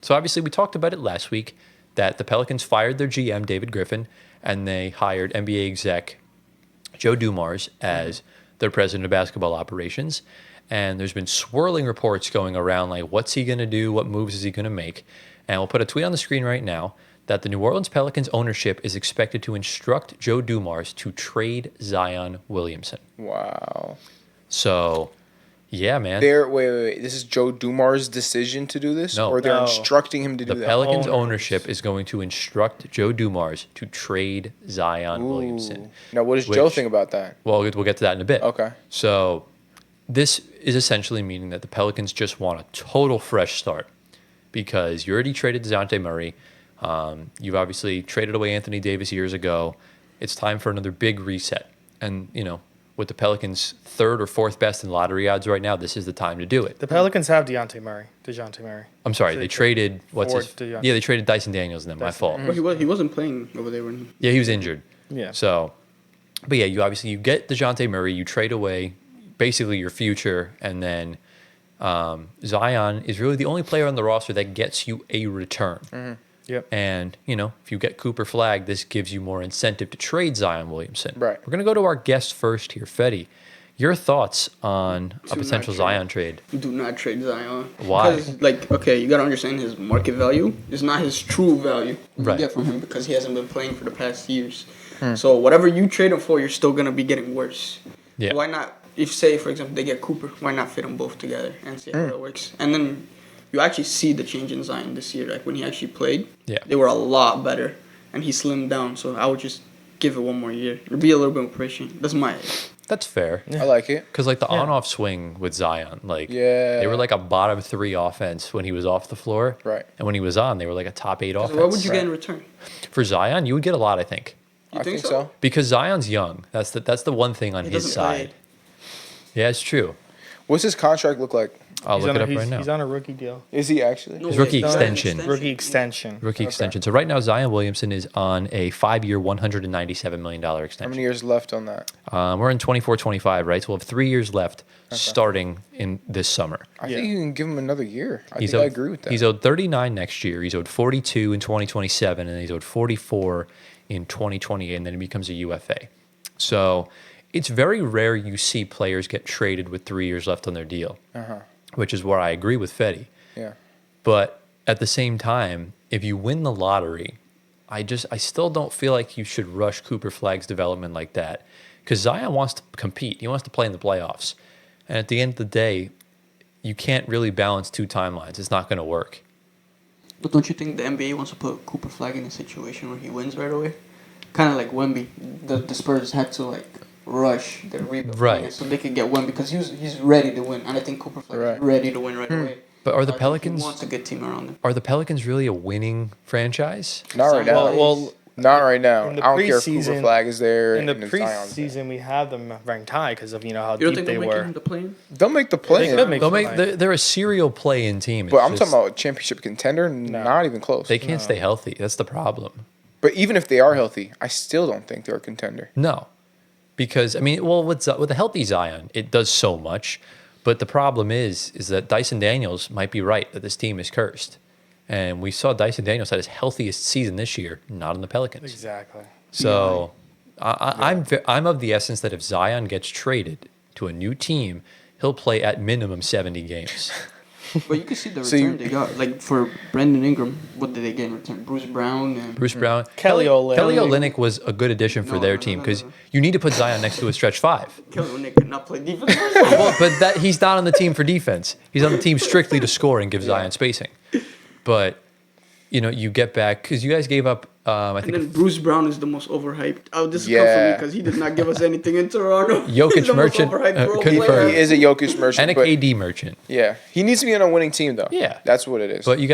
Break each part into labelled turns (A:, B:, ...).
A: So obviously we talked about it last week that the Pelicans fired their GM, David Griffin, and they hired NBA exec Joe Dumars as their president of basketball operations. And there's been swirling reports going around like, what's he going to do? What moves is he going to make? And we'll put a tweet on the screen right now that the New Orleans Pelicans ownership is expected to instruct Joe Dumars to trade Zion Williamson.
B: Wow.
A: So, yeah, man.
B: Wait. This is Joe Dumars' decision to do this?
A: No.
B: Or they're
C: No.
B: instructing him to do
A: The
B: that?
A: Pelicans
C: Owners.
A: ownership is going to instruct Joe Dumars to trade Zion Williamson.
B: Now, what does Joe
A: Which-
B: think about that?
A: Well, we'll get to that in a bit.
B: Okay.
A: So this is essentially meaning that the Pelicans just want a total fresh start because you already traded DeJounte Murray. You've obviously traded away Anthony Davis years ago. It's time for another big reset. And, with the Pelicans' third or fourth best in lottery odds right now, this is the time to do it.
C: The Pelicans have DeJounte Murray.
A: I'm sorry, they traded
C: DeJounte.
A: they traded Dyson Daniels and then my fault.
D: Well, he wasn't playing over there when he...
A: Yeah, he was injured.
C: Yeah.
A: So, but yeah, you get DeJounte Murray, you trade away basically your future, and then Zion is really the only player on the roster that gets you a return.
C: Yep.
A: And, if you get Cooper Flag, this gives you more incentive to trade Zion Williamson.
B: Right.
A: We're going to go to our guest first here, Fetty. Your thoughts on a
D: Do not
A: potential
D: trade.
A: Zion trade?
D: Do not trade Zion.
A: Why?
D: Because, okay, you got to understand his market value is not his true value you
A: Right.
D: get from him because he hasn't been playing for the past years. So whatever you trade him for, you're still going to be getting worse.
A: Yeah.
D: Why not, if say, for example, they get Cooper, why not fit them both together and see how that works? And then you actually see the change in Zion this year. Like when he actually played,
A: Yeah.
D: they were a lot better. And he slimmed down. So I would just give it one more year. Be a little bit more patient.
A: That's fair.
B: I like it.
A: Because, the on-off swing with Zion,
B: Yeah.
A: they were like a bottom 3 offense when he was off the floor.
B: Right.
A: And when he was on, they were like a top 8 offense.
D: So what would you get in return?
A: For Zion, you would get a lot, I think.
D: You
B: I think so.
A: Because Zion's young. That's the one thing on
D: He
A: his
D: doesn't play.
A: side. Yeah, it's true.
B: What's his contract look like?
A: I'll look it up right now.
C: He's on a rookie deal.
B: Is he actually?
D: No
A: His
D: way.
A: rookie
D: No,
A: extension.
C: Rookie extension.
A: Rookie extension. So right now, Zion Williamson is on a 5-year, $197 million
B: How
A: extension.
B: many years left on that?
A: We're in 24-25, right? So we'll have 3 years left starting in this summer.
B: I think you can give him another year. I
A: He's
B: think I
A: owed-
B: agree with that.
A: He's owed 39 next year. He's owed 42 in 2027, and he's owed 44 in 2028, and then he becomes a UFA. So it's very rare you see players get traded with 3 years left on their deal, which is where I agree with Fetty.
B: Yeah.
A: But at the same time, if you win the lottery, I still don't feel like you should rush Cooper Flag's development like that, because Zion wants to compete. He wants to play in the playoffs. And at the end of the day, you can't really balance 2 timelines. It's not going to work.
D: But don't you think the NBA wants to put Cooper Flag in a situation where he wins right away? Kind of like Wemby. The Spurs had to rush their rebuild.
A: Right.
D: So they could get Wemby because he's ready to win. And I think Cooper Flag is ready to win right away.
A: But are the
D: I think
A: Pelicans
D: He wants a good team around him.
A: are the Pelicans really a winning franchise?
B: Not right now.
C: Well,
B: Not right now.
C: in the
B: I don't care if Cooper
C: preseason-
B: Flag is there.
C: in the
B: and Zion's there.
C: preseason, we have them ranked high because of how
D: You don't
C: deep
D: think
C: they
D: they'll make
C: were.
D: him the play-in?
B: They'll make the play.
C: They could make
A: They'll
C: the
A: make
C: play.
A: they're a serial play-in team.
B: But
A: It's
B: I'm
A: just-
B: talking about championship contender. Not even close.
A: they can't stay healthy. That's the problem.
B: But even if they are healthy, I still don't think they're a contender.
A: No, because with a healthy Zion, it does so much. But the problem is that Dyson Daniels might be right that this team is cursed, and we saw Dyson Daniels had his healthiest season this year, not in the Pelicans.
C: Exactly.
A: So I'm of the essence that if Zion gets traded to a new team, he'll play at minimum 70 games.
D: But you can see the
B: So
D: return they got. Like for Brandon Ingram, what did they get in return? Bruce Brown and
A: Bruce Brown.
C: Kelly Olynyk.
A: Kelly Olynyk was a good addition for
D: No,
A: their
D: no,
A: team
D: no,
A: because
D: no.
A: you need to put Zion next to a stretch 5.
D: Kelly Olynyk could not play defense.
A: Well, but he's not on the team for defense. He's on the team strictly to score and give Zion spacing. But you get back because you guys gave up. I
D: And
A: think
D: then Bruce Brown is the most overhyped. Oh, this is
B: Yeah.
D: tough for me because he did not give us anything in Toronto.
A: Jokic
D: He's the most
A: merchant,
D: overhyped role
A: confirmed.
D: player.
B: He is a Jokic merchant.
A: and a
B: but
A: KD merchant.
B: yeah, he needs to be on a winning team though.
A: Yeah.
B: That's what it is.
A: But you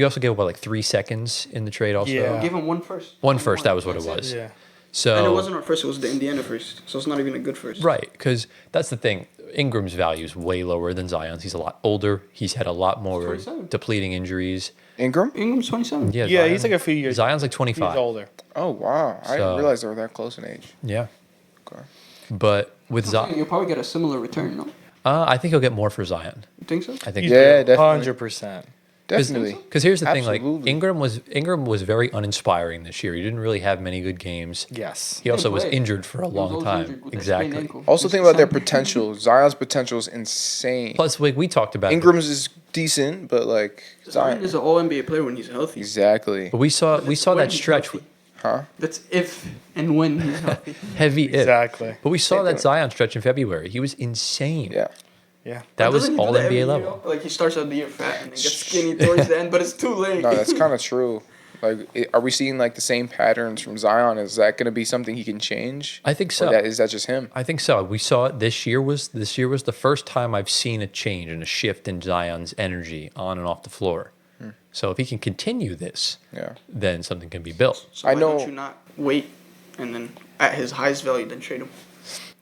A: also gave up 3 seconds in the trade. Also,
C: Yeah.
D: Give him one first.
A: one first. That was what it
D: That's
A: was.
C: Yeah.
A: So
D: And it wasn't our first, it was the Indiana first. So it's not even a good first.
A: right, because that's the thing. Ingram's value is way lower than Zion's. He's a lot older. He's had a lot more
D: 27.
A: depleting injuries.
B: Ingram?
D: Ingram's 27.
A: Yeah,
C: Yeah,
A: Zion-
C: he's like a few years.
A: Zion's like
C: He's
A: 25.
C: older.
B: Oh wow, I
A: So-
B: didn't realize they were that close in age.
A: Yeah,
B: Okay.
A: but with Zion,
D: You'll probably get a similar return, no?
A: I think he'll get more for Zion.
D: You think so?
A: I think
B: Yeah, definitely.
C: 100%.
B: Definitely.
A: Because here's the thing, like
B: Absolutely.
A: Ingram was very uninspiring this year. He didn't really have many good games.
C: Yes.
A: He also was
D: play.
A: injured for a
D: He was
A: long
D: always
A: time.
D: injured with that sprained
A: Exactly.
D: ankle.
B: Also
D: He's
B: think about their
D: signed-
B: potential. Zion's potential is insane.
A: Plus, like we talked about,
B: Ingram's is decent, but like
D: Zion
B: Zion.
D: is an All NBA player when he's healthy.
B: Exactly.
A: but we saw
D: When
A: that
D: he's
A: stretch
D: healthy.
B: Huh?
D: That's if and when he's healthy.
A: heavy. if.
C: Exactly.
A: But we saw
B: Same
A: that
B: thing.
A: Zion stretch in February. He was insane.
B: Yeah.
C: Yeah.
A: That was
D: Doesn't he do
A: all
D: that every
A: NBA
D: year,
A: level.
D: though? Like he starts out the year fat and then gets skinny towards the end, but it's too late.
B: No, that's kind of true. Like, are we seeing like the same patterns from Zion? Is that going to be something he can change?
A: I think
B: Or
A: so.
B: is that just him?
A: I think so. We saw it this year. Was the first time I've seen a change and a shift in Zion's energy on and off the floor. So if he can continue this,
B: Yeah.
A: then something can be built.
D: So
B: I
D: why
B: know-
D: don't you not wait and then at his highest value then trade him?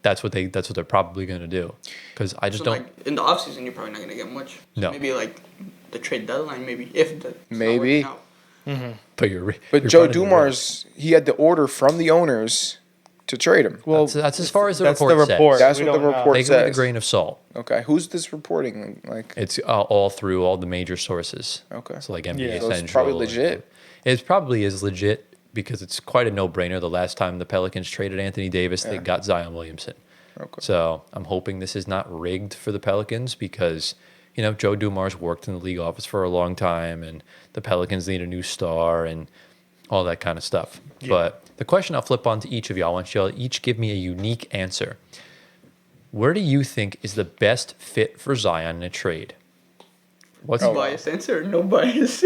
A: That's what they're probably going to do. Because I just
D: So
A: don't.
D: like in the offseason you're probably not gonna get much. So
A: No.
D: Maybe like the trade deadline, maybe if the it's not
B: Maybe.
D: working out.
A: But you're
B: But
A: you're
B: Joe
A: running the
B: Dumars, he had the order from the owners to trade him.
C: Well,
A: that's as far as the
C: that's
A: report
C: the
A: says.
C: report.
B: That's
C: We
B: what the
C: don't know.
B: report
A: Take it with a
B: says.
A: grain of salt.
B: Okay, who's this reporting? Like,
A: It's all through all the major sources.
B: okay,
A: So like NBA
C: Yeah.
A: Central.
B: So it's probably legit.
A: It probably is legit because it's quite a no-brainer. The last time the Pelicans traded Anthony Davis, they
B: Yeah.
A: got Zion Williamson.
B: okay.
A: So I'm hoping this is not rigged for the Pelicans because, Joe Dumars worked in the league office for a long time and the Pelicans need a new star and all that kind of stuff.
C: Yeah.
A: But the question I'll flip on to each of you, I want you all each give me a unique answer. Where do you think is the best fit for Zion in a trade? What's
B: Oh,
D: Biased answer or no bias?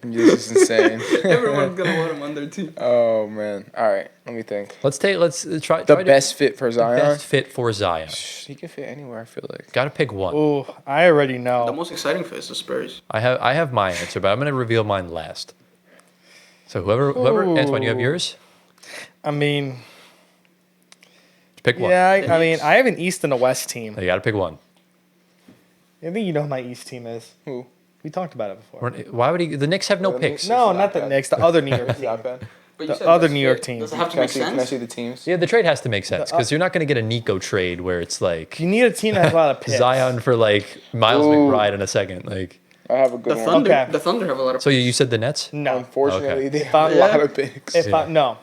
B: This is insane.
D: Everyone's gonna want him on their team.
B: Oh man. All right, let me think.
A: let's try
B: The
A: try to-
B: best fit for
A: the
B: Zion.
A: best fit for Zion.
B: He can fit anywhere. I feel like.
A: Got to pick one.
C: Ooh, I already
D: The
C: know.
D: most exciting for is the Spurs.
A: I have my answer, but I'm going to reveal mine last. So whoever Antoine, you have
C: Ooh.
A: yours.
C: I mean,
A: Pick one.
C: yeah,
D: The
C: I mean,
D: Knicks.
C: I have an East and a West team.
A: You got to pick one.
C: I think you know who my East team is.
B: Who?
C: We talked about it before.
A: Why would he? The Knicks have no
B: The
A: picks.
B: Knicks?
C: No,
B: It's
C: not the
B: bad.
C: Knicks. The other New York
B: Is
C: team.
B: that bad?
D: But
C: The
D: said
C: other
D: best
C: New York
D: fit.
C: team.
D: Does it have to
B: Can I
D: make
B: see? Can I
D: sense?
B: see the teams?
A: Yeah, the trade has to make sense because you're not going to get a Nico trade where it's like
C: You need a team that has a lot of picks.
A: Zion for like Miles
B: Ooh.
A: McBride in a second. Like,
B: I have a good
D: The
B: one.
D: Thunder.
C: Okay.
D: The Thunder have a lot of.
A: so you said the Nets?
C: No.
B: Unfortunately,
A: Okay.
B: they
C: If
B: have a
C: I-
B: lot of picks.
C: If
A: Yeah.
C: I no,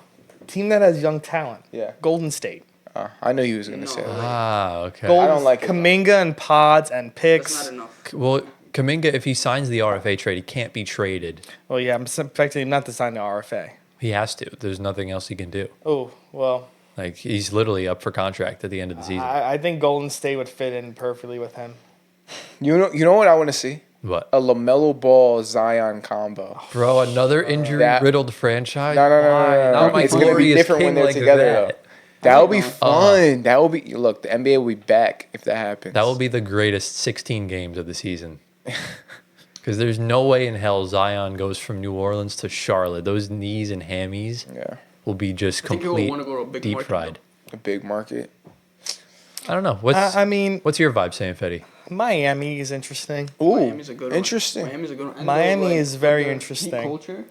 C: team that has young talent.
B: Yeah.
C: Golden State.
B: I knew he was gonna
D: No.
B: say that.
A: Ah, okay.
C: Golden,
B: don't like it.
C: Kaminga and pods and
D: That's
C: picks.
D: not enough.
A: Well, Kuminga, if he signs the RFA trade, he can't be traded.
C: Well, yeah, I'm expecting him not to sign the RFA.
A: He has to. There's nothing else he can do.
C: Oh well,
A: Like he's literally up for contract at the end of the season.
C: I think Golden State would fit in perfectly with him.
B: You know what I want to see?
A: What?
B: A LaMelo Ball Zion combo.
A: Bro, another injury-riddled franchise?
B: No, no, no,
A: Why?
B: no, no,
A: Not
B: no.
A: my
B: It's gonna be
A: glorious
B: different when
A: king
B: they're
A: like
B: together,
A: that.
B: That would be
D: like
B: fun. That will be. Look, the NBA will be back if that happens.
A: That will be the greatest 16 games of the season. Because there's no way in hell Zion goes from New Orleans to Charlotte. Those knees and hammies
B: Yeah,
A: will be just
D: I think he will
A: complete
D: want to go to a big
A: deep
D: market,
A: fried.
B: a big market.
A: I don't know. What's
C: I mean,
A: what's your vibe saying, Fetty?
C: Miami is interesting.
B: Ooh,
D: Miami's a good one.
B: interesting.
D: Miami's a good one. And
C: Miami
D: those,
C: is very
D: the Heat
C: interesting.
D: culture,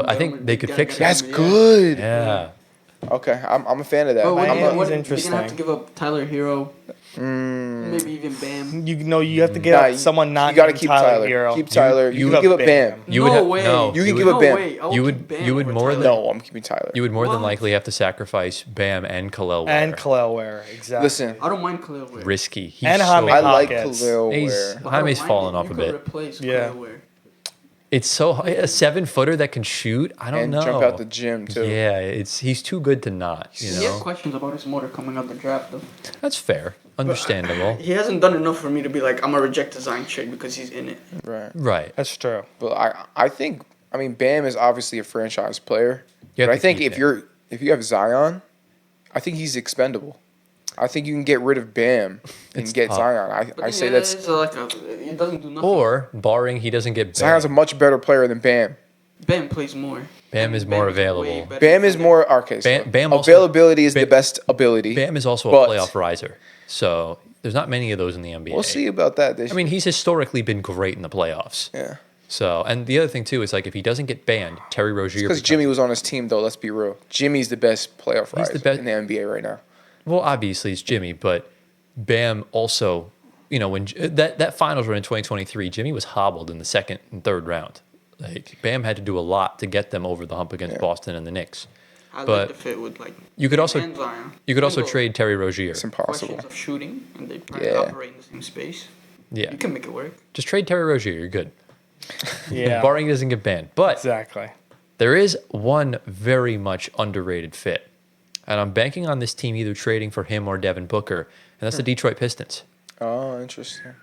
A: I think they could fix it.
B: That's
D: Yeah.
B: good.
A: Yeah.
B: Okay, I'm a fan of that.
D: But
C: Miami's
B: I'm a,
C: what-
D: They're gonna have to
C: interesting.
D: give up Tyler Hero,
B: mm,
D: maybe even Bam.
C: You know, you have to get
B: nah,
C: up someone not
B: you gotta
C: named
B: keep
C: Tyler,
B: Tyler.
C: Hero.
B: Keep Tyler. You, can give up Bam.
A: You
D: no
A: would have
D: way.
A: no.
B: You can
A: would-
B: give up Bam.
D: Way. I will
A: You
D: keep
A: would-
D: Bam
A: you would
D: over
A: more
D: Tyler.
B: No, I'm keeping Tyler.
A: You would more than
D: What?
A: likely have to sacrifice Bam and Khalil Ware.
C: And Khalil Ware, exactly.
B: Listen,
D: I don't mind Khalil Ware.
A: Risky. He's
C: And
A: so,
C: Jaime
B: I like
C: Hawkins.
B: Khalil
A: He's-
B: Ware.
D: But I don't
A: Jaime's
D: mind
A: fallen
D: it.
A: off
D: You
A: a
D: could
A: bit.
D: replace
C: Yeah.
D: Khalil Ware.
A: It's so a 7-footer that can shoot. I don't
B: And
A: know.
B: jump out the gym too.
A: Yeah, he's too good to not. You
D: He has
A: know,
D: questions about his motor coming out the draft, though.
A: that's fair, understandable.
D: He hasn't done enough for me to be like, I'm gonna reject the Zion trade because he's in it.
B: Right.
A: Right.
C: That's true.
B: But I think Bam is obviously a franchise player.
A: You have
B: But I
A: to
B: think
A: keep
B: if
A: him.
B: you have Zion, I think he's expendable. I think you can get rid of Bam and
A: It's
B: get
A: tough.
B: Zion.
D: But
B: I
D: then,
B: say
D: yeah,
B: that's
D: it's like he doesn't do nothing.
A: Or barring he doesn't get
B: Zion's a
A: Bam.
B: much better player than Bam.
D: Bam plays more.
A: Bam is more available.
B: Bam is more okay. So
A: Bam also-
B: availability is the
A: Bam-
B: best ability.
A: Bam is also
B: But-
A: a playoff riser. So there's not many of those in the NBA.
B: We'll see about that. This
A: I mean, he's historically been great in the playoffs.
B: yeah.
A: So, and the other thing too is like if he doesn't get banned, Terry Rozier.
B: Because Jimmy was on his team, though. Let's be real. Jimmy's the best playoff
A: He's
B: riser
A: the best-
B: in the NBA right now.
A: Well, obviously it's Jimmy, but Bam also when that finals run in 2023, Jimmy was hobbled in the second and third round. Like Bam had to do a lot to get them over the hump against Boston and the Knicks.
D: I
A: But
D: like the fit with like.
A: You could also
D: and Zion.
A: trade Terry Rozier.
B: It's impossible.
D: Questions of shooting, and they probably
B: Yeah.
D: operate in the same space.
A: Yeah,
D: You can make it work.
A: just trade Terry Rozier. You're good.
C: Yeah.
A: Barring he doesn't get banned. But
C: Exactly.
A: there is one very much underrated fit, and I'm banking on this team either trading for him or Devin Booker, and that's the Detroit Pistons.
B: Oh, interesting.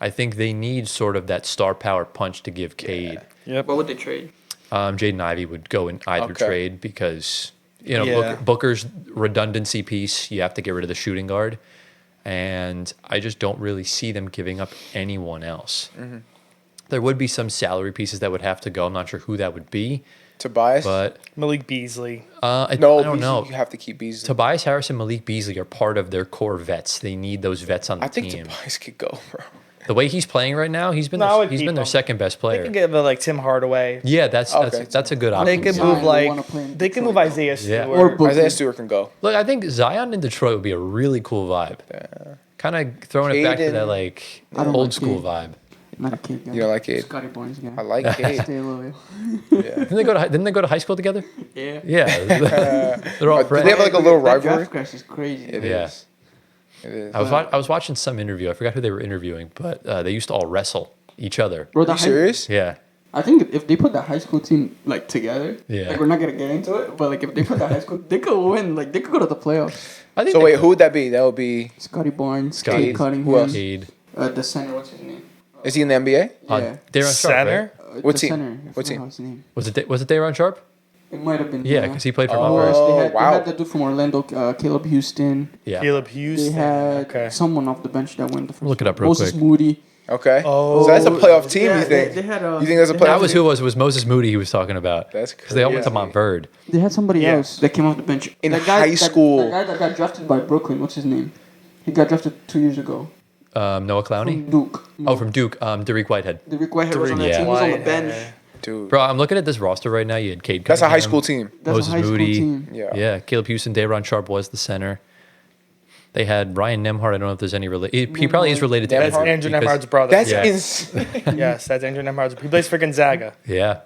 A: I think they need sort of that star power punch to give Cade.
C: Yep.
D: What would they trade?
A: Jaden Ivey would go in either
B: Okay.
A: trade because
C: Yeah.
A: Booker's redundancy piece. You have to get rid of the shooting guard, and I just don't really see them giving up anyone else.
B: Mm-hmm.
A: There would be some salary pieces that would have to go. I'm not sure who that would be,
B: Tobias?
A: but
C: Malik Beasley.
A: I
B: No,
A: don't
B: Beasley,
A: know.
B: you have to keep Beasley.
A: Tobias Harris and Malik Beasley are part of their core vets. They need those vets on the
B: I think
A: team.
B: Tobias could go, bro.
A: The way he's playing right now, he's been
C: No, I would
A: he's
C: keep
A: been their
C: him.
A: second best
C: They
A: player.
C: could give like Tim Hardaway.
A: Yeah, that's
B: Okay.
A: that's a good
C: They
A: option.
C: could
D: Zion
C: move
D: would
C: like
D: wanna play in
C: they could move
D: Detroit.
C: Isaiah
A: Yeah.
C: Stewart.
D: Or Booker.
B: Isaiah Stewart can go.
A: Look, I think Zion in Detroit would be a really cool vibe. Kind of throwing it back to
B: Caden-
A: that like
D: I don't
A: old
D: like
A: school
D: Cade.
A: vibe.
D: Not a kid guy.
B: You don't like Cade?
D: Scotty Barnes guy.
B: I like Cade.
D: Stay loyal.
B: Yeah.
A: Didn't they go to high school together?
D: Yeah.
A: Yeah, they're all
B: Do
A: friends.
B: they have like a little
D: That
B: rivalry?
D: draft class is crazy.
B: It
A: Yeah.
B: is. It is.
A: I was watching some interview. I forgot who they were interviewing, but they used to all wrestle each other.
D: Bro,
B: Are you serious?
A: Yeah,
D: I think if they put the high school team like together,
A: Yeah.
D: like we're not gonna get into it, but like if they put the high school, they could win. Like they could go to the playoffs.
A: I think.
B: So
A: they
B: wait,
A: could.
B: who would that be? That would be.
D: Scotty Barnes,
A: Scotty.
D: Cade
B: Who else?
D: Cunningham,
A: Cade.
D: The center. What's his name?
B: Is he in the NBA?
D: Yeah.
A: Darren Sharp,
C: Center.
A: right?
B: What
D: the
B: team?
D: Center. I
B: What
D: forgot
B: team?
D: His name.
A: Was it Daron Sharp?
D: It might have been.
A: Yeah, because he played for
B: Oh.
A: Montrose.
D: They
B: wow.
D: had the dude from Orlando, Caleb Houston.
A: Yeah,
C: Caleb
D: They
C: Houston.
D: had
C: Okay.
D: someone off the bench that went the first.
A: Look it up real
D: Moses
A: quick.
D: Moody.
B: Okay.
C: Oh.
B: So that's a playoff team,
D: Yeah,
B: you think?
D: They had,
B: you think that's a
D: they
B: playoff
A: that was
B: team?
A: who it was Moses Moody he was talking about.
B: That's
A: because they all went to
B: crazy.
A: Montverde.
D: They had somebody
C: Yeah.
D: else that came off the bench.
B: In
D: That guy-
B: high
D: that-
B: school.
D: That guy that got drafted by Brooklyn. What's his name? He got drafted 2 years ago.
A: Noah Clowney.
D: From Duke.
A: Oh, from Duke. Derek Whitehead.
D: The Rick Whitehead was on that
A: Yeah.
D: team. He was on the
C: Whitehead.
D: bench.
B: Dude.
A: Bro, I'm looking at this roster right now. You had Cade.
B: That's a high
A: Cunningham,
B: school team.
D: That's
A: Moses
D: a high school
A: Moody.
D: team.
B: Yeah.
A: Yeah, Caleb Houston, Daron Sharp was the center. They had Ryan Nemhard. I don't know if there's any relation. He probably is related to
C: That's
B: Nemhard?
C: Andrew
A: because-
C: Nemhard's brother.
B: That's
A: Yeah.
B: insane.
C: Yes, that's Andrew Nemhard's. He plays for Gonzaga.
A: Yeah.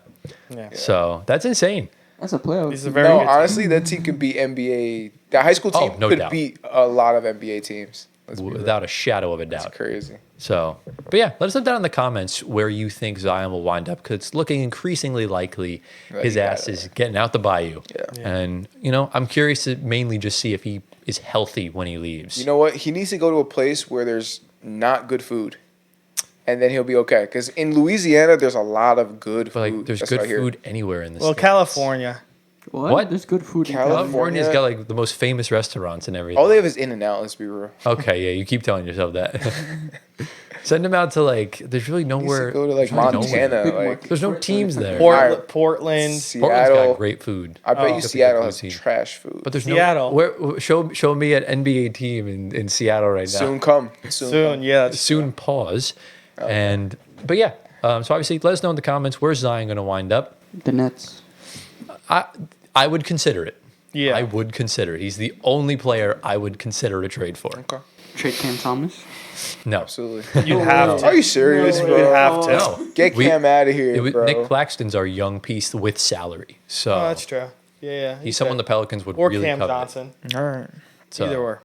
C: Yeah.
A: So that's insane.
D: That's a playoff.
C: He's a
D: team.
C: very
B: No,
C: good
B: honestly, that team could beat NBA. That high school team
A: Oh, no
B: could
A: doubt.
B: beat a lot of NBA teams. Let's be real.
A: Without a shadow of a
B: That's
A: doubt.
B: crazy.
A: So, but yeah, let us know down in the comments where you think Zion will wind up because it's looking increasingly likely
B: That
A: his
B: he got
A: ass
B: it.
A: is getting out the bayou.
B: Yeah.
A: And, I'm curious to mainly just see if he is healthy when he leaves.
B: You know what? He needs to go to a place where there's not good food, and then he'll be okay. Because in Louisiana, there's a lot of good
A: but like,
B: food.
A: there's
B: That's
A: good
B: what I hear.
A: food anywhere in this.
C: Well, California.
A: What?
D: There's good food in
B: California.
A: California's got like the most famous restaurants and everything.
B: All they have is In and Out. Let's be real.
A: Okay, yeah, you keep telling yourself that. Send him out to like. There's really
B: He needs
A: nowhere.
B: to go to like
A: there's really
B: Montana.
D: Big
B: Like
D: market.
A: There's no teams there.
B: Alright.
C: Portland.
A: Portland's
B: Seattle.
A: got great food.
B: I bet you
C: Oh.
B: Seattle has
A: Cuisine.
B: trash food.
A: But there's
C: Seattle.
A: no. Where, show me an NBA team in Seattle right now.
B: soon come.
C: Soon, yeah. that's-
A: Soon pause. But yeah. So obviously, let us know in the comments where's Zion going to wind up.
D: The Nets.
A: I would consider it.
C: Yeah.
A: I would consider it. He's the only player I would consider a trade for.
B: Okay.
D: Trade Cam Thomas.
A: No.
B: Absolutely.
C: You'd have
B: Are
C: to.
B: you serious,
D: No
B: bro?
D: way.
C: You'd have to.
A: No.
B: Get Cam out of here,
A: It was,
B: bro.
A: Nick Claxton's our young piece with salary. So
C: Oh, that's true. Yeah, yeah.
A: he's someone the Pelicans would
C: Or
A: really
C: Cam
A: covet.
C: Johnson.
B: All right.
A: So,
C: Either or.